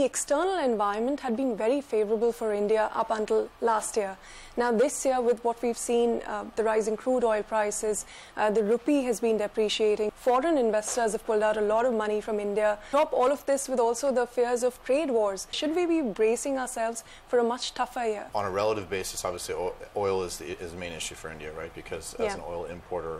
external environment had been very favorable for India up until last year. Now this year, with what we've seen, the rising crude oil prices, the rupee has been depreciating. Foreign investors have pulled out a lot of money from India. Top all of this with also the fears of trade wars. Should we be bracing ourselves for a much tougher year? On a relative basis, obviously, oil is the main issue for India, right? Because as an oil importer,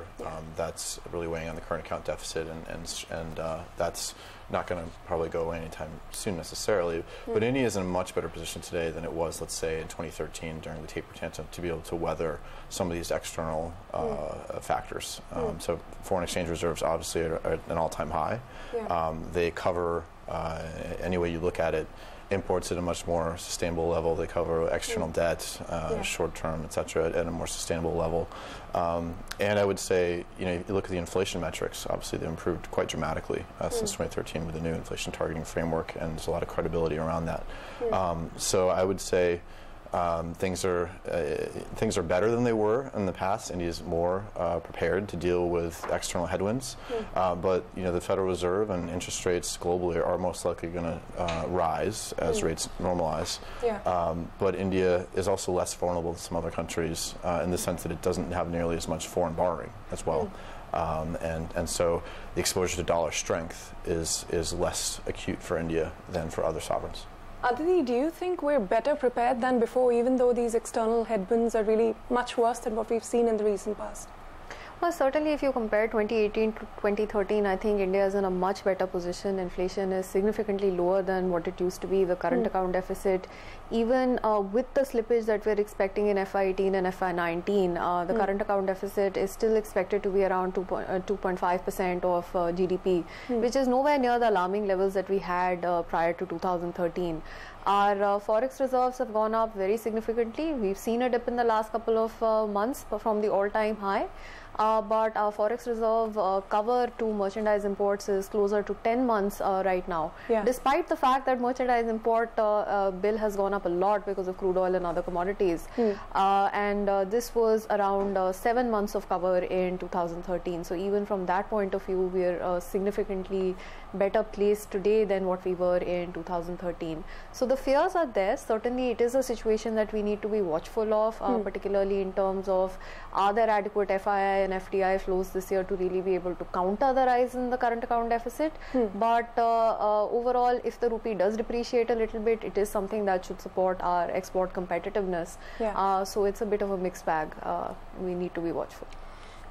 that's really weighing on the current account deficit, and that's not going to probably go away anytime soon necessarily. But India is in a much better position today than it was, let's say, in 2013 during the taper tantrum to be able to weather some of these external factors. So foreign exchange reserves obviously are at an all-time high. They cover, any way you look at it, imports at a much more sustainable level. They cover external debt, short-term, et cetera, at a more sustainable level. And I would say, you know, if you look at the inflation metrics, obviously they've improved quite dramatically since 2013 with the new inflation targeting framework, and there's a lot of credibility around that. So I would say things are better than they were in the past. India is more prepared to deal with external headwinds, but you know, the Federal Reserve and interest rates globally are most likely going to rise as rates normalize. But India is also less vulnerable than some other countries in the sense that it doesn't have nearly as much foreign borrowing as well. And so the exposure to dollar strength is less acute for India than for other sovereigns. Aditi, do you think we're better prepared than before, even though these external headwinds are really much worse than what we've seen in the recent past? Well, certainly if you compare 2018 to 2013, I think India is in a much better position. Inflation is significantly lower than what it used to be. The current account deficit, even with the slippage that we're expecting in FY18 and FY19, the current account deficit is still expected to be around 2.5% of GDP, which is nowhere near the alarming levels that we had prior to 2013. Our forex reserves have gone up very significantly. We've seen a dip in the last couple of months from the all-time high. But our forex reserve cover to merchandise imports is closer to 10 months right now. Despite the fact that merchandise import bill has gone up a lot because of crude oil and other commodities. And this was around 7 months of cover in 2013. So even from that point of view, we are significantly better placed today than what we were in 2013. So the fears are there. Certainly it is a situation that we need to be watchful of, particularly in terms of are there adequate FII and FDI flows this year to really be able to counter the rise in the current account deficit. But overall, if the rupee does depreciate a little bit, it is something that should support our export competitiveness. So it's a bit of a mixed bag. We need to be watchful.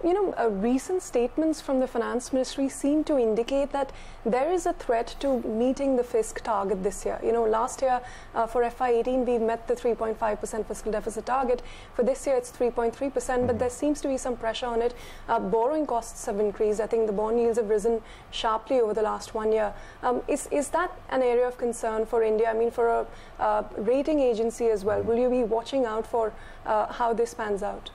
You know, recent statements from the Finance Ministry seem to indicate that there is a threat to meeting the fisc target this year. You know, last year for FY18 we met the 3.5% fiscal deficit target. For this year it's 3.3%, but there seems to be some pressure on it. Borrowing costs have increased. I think the bond yields have risen sharply over the last 1 year. Is that an area of concern for India? I mean, for a rating agency as well, will you be watching out for how this pans out?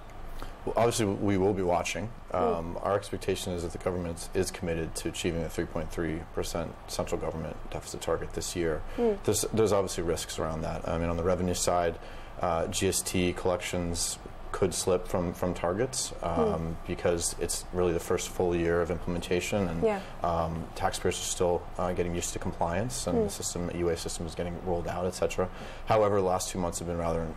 Well, obviously, we will be watching. Our expectation is that the government is committed to achieving a 3.3% central government deficit target this year. There's obviously risks around that. I mean, on the revenue side, GST collections could slip from targets because it's really the first full year of implementation, and taxpayers are still getting used to compliance, and the system, UA system, is getting rolled out, etc. However, the last 2 months have been rather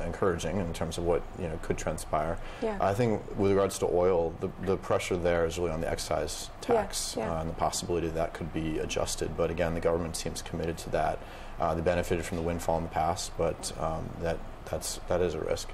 encouraging in terms of what could transpire. I think with regards to oil, the pressure there is really on the excise tax and the possibility that could be adjusted. But again, the government seems committed to that. They benefited from the windfall in the past, but that is a risk.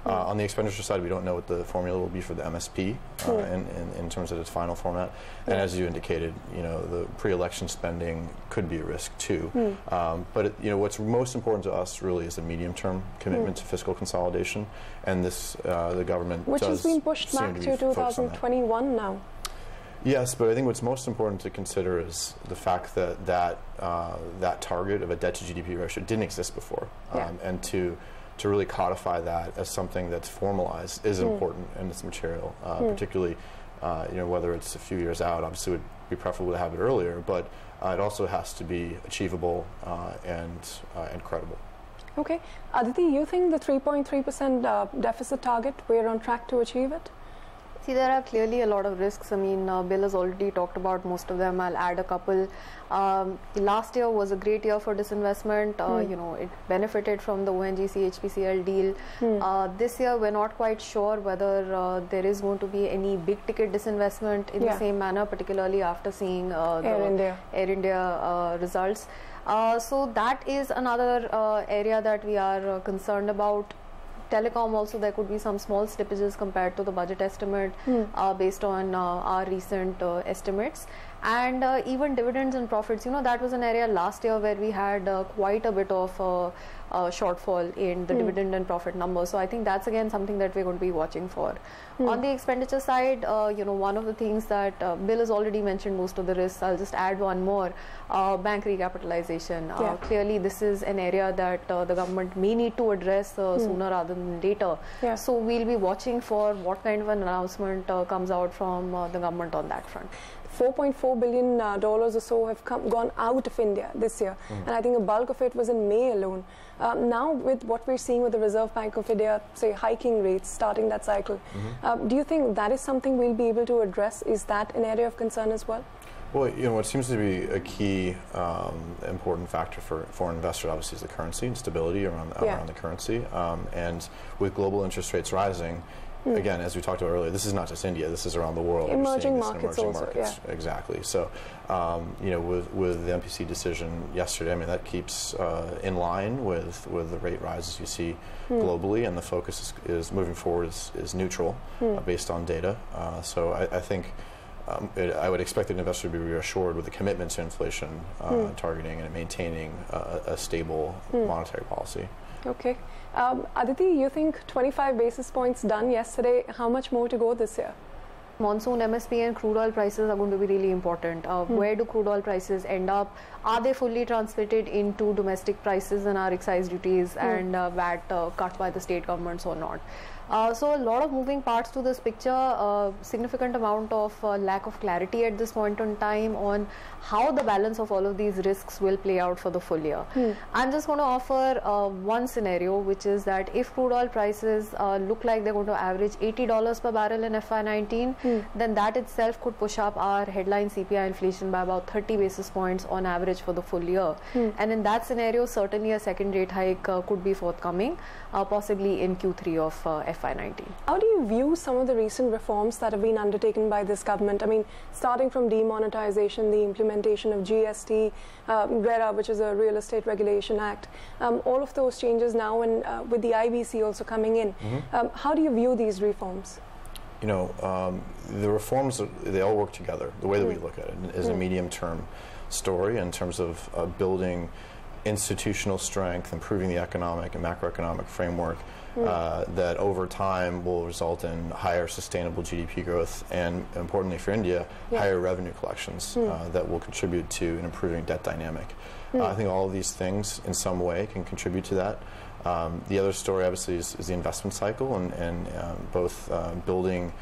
On the expenditure side, we don't know what the formula will be for the MSP in terms of its final format. And as you indicated, the pre-election spending could be a risk too. But what's most important to us really is the medium-term commitment to fiscal consolidation, and this the government which has been pushed back to 2021 now. Yes, but I think what's most important to consider is the fact that that target of a debt to GDP ratio didn't exist before, and to really codify that as something that's formalized is important, and it's material, particularly whether it's a few years out. Obviously, it would be preferable to have it earlier, but it also has to be achievable and credible. Okay, Aditi, you think the 3.3% deficit target, we're on track to achieve it? See, there are clearly a lot of risks. I mean, Bill has already talked about most of them. I'll add a couple. Last year was a great year for disinvestment. You know, it benefited from the ONGC HPCL deal. This year, we're not quite sure whether there is going to be any big ticket disinvestment in the same manner, particularly after seeing the Air India results. So that is another area that we are concerned about. Telecom also, there could be some small slippages compared to the budget estimate based on our recent estimates. And even dividends and profits, you know, that was an area last year where we had quite a bit of shortfall in the dividend and profit numbers. So I think that's again something that we're going to be watching for. On the expenditure side, you know, one of the things that Bill has already mentioned most of the risks. I'll just add one more, bank recapitalization. Clearly this is an area that the government may need to address sooner rather than later. So we'll be watching for what kind of an announcement comes out from the government on that front. $4.4 billion or so have gone out of India this year, and I think a bulk of it was in May alone. Now, with what we're seeing with the Reserve Bank of India, say, hiking rates, starting that cycle, do you think that is something we'll be able to address? Is that an area of concern as well? Well, you know, what seems to be a key important factor for foreign investors, obviously, is the currency and stability around the currency. And with global interest rates rising, again, as we talked about earlier, this is not just India, this is around the world. Emerging markets Exactly. So, you know, with the MPC decision yesterday, I mean, that keeps in line with the rate rises you see globally, and the focus is moving forward is neutral based on data. So I think I would expect an investor to be reassured with the commitment to inflation targeting and maintaining a stable monetary policy. Okay. Aditi, you think 25 basis points done yesterday, how much more to go this year? Monsoon, MSP and crude oil prices are going to be really important. Where do crude oil prices end up? Are they fully translated into domestic prices and our excise duties and VAT cut by the state governments or not? So a lot of moving parts to this picture, significant amount of lack of clarity at this point in time on how the balance of all of these risks will play out for the full year. I'm just going to offer one scenario, which is that if crude oil prices look like they're going to average $80 per barrel in FY19, then that itself could push up our headline CPI inflation by about 30 basis points on average for the full year. And in that scenario, certainly a second rate hike could be forthcoming, possibly in Q3 of FY19. How do you view some of the recent reforms that have been undertaken by this government? I mean, starting from demonetization, the implementation of GST, RERA, which is a Real Estate Regulation Act, all of those changes now, and with the IBC also coming in. How do you view these reforms? You know, the reforms, they all work together. The way that we look at it is a medium-term story in terms of building institutional strength, improving the economic and macroeconomic framework that over time will result in higher sustainable GDP growth and, importantly for India, higher revenue collections that will contribute to an improving debt dynamic. I think all of these things in some way can contribute to that. The other story, obviously, is the investment cycle and both building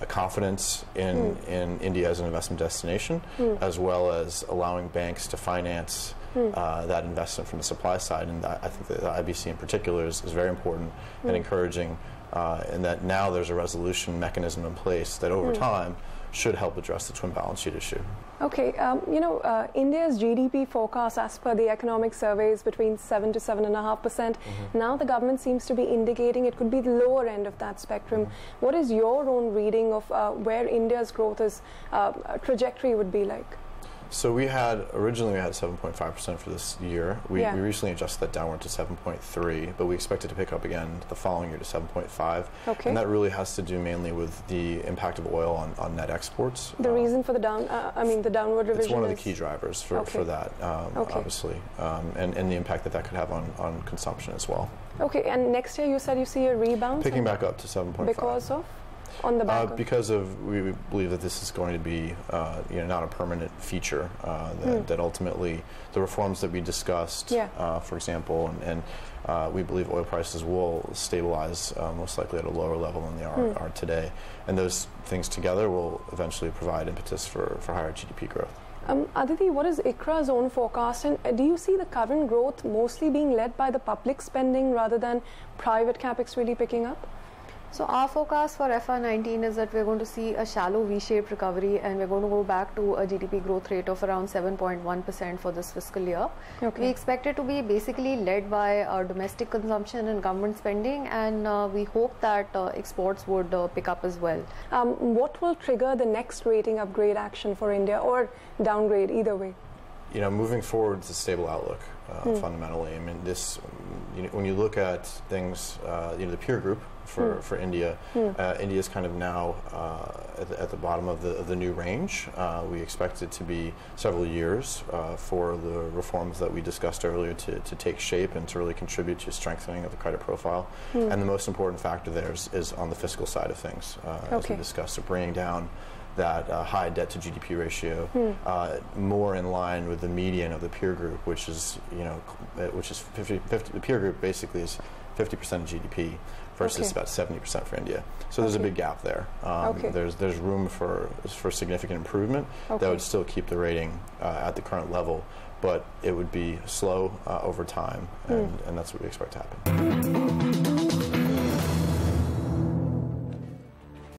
confidence in India as an investment destination, as well as allowing banks to finance that investment from the supply side. And I think that the IBC in particular is very important and encouraging, and that now there's a resolution mechanism in place that over time should help address the twin balance sheet issue. Okay, you know, India's GDP forecast, as per the economic survey, is between 7 to 7.5%. Now the government seems to be indicating it could be the lower end of that spectrum. What is your own reading of where India's growth is, trajectory would be like? So originally we had 7.5% for this year. We recently adjusted that downward to 7.3, but we expect it to pick up again the following year to 7.5. Okay. And that really has to do mainly with the impact of oil on net exports. The reason for the downward revision? It's one of the key drivers for that, obviously, and the impact that could have on consumption as well. Okay, and next year you said you see a rebound? Picking back up to 7.5. Because of? On the back because we believe that this is going to be you know, not a permanent feature, that ultimately the reforms that we discussed, for example, and we believe oil prices will stabilize most likely at a lower level than they are today. And those things together will eventually provide impetus for higher GDP growth. Aditi, what is Icra'S own forecast, and do you see the current growth mostly being led by the public spending rather than private capex really picking up? So our forecast for FY19 is that we're going to see a shallow V-shaped recovery, and we're going to go back to a GDP growth rate of around 7.1% for this fiscal year. Okay. We expect it to be basically led by domestic consumption and government spending, and we hope that exports would pick up as well. What will trigger the next rating upgrade action for India, or downgrade, either way? You know, moving forward, it's a stable outlook, fundamentally. I mean, this, when you look at things, the peer group for India, India is kind of now at the bottom of the new range. We expect it to be several years for the reforms that we discussed earlier to take shape and to really contribute to strengthening of the credit profile. And the most important factor there is on the fiscal side of things, as we discussed, so bringing down that high debt to GDP ratio more in line with the median of the peer group, which is 50. The peer group basically is 50% of GDP versus about 70% for India. So there's a big gap there. There's room for significant improvement that would still keep the rating at the current level, but it would be slow over time, and that's what we expect to happen.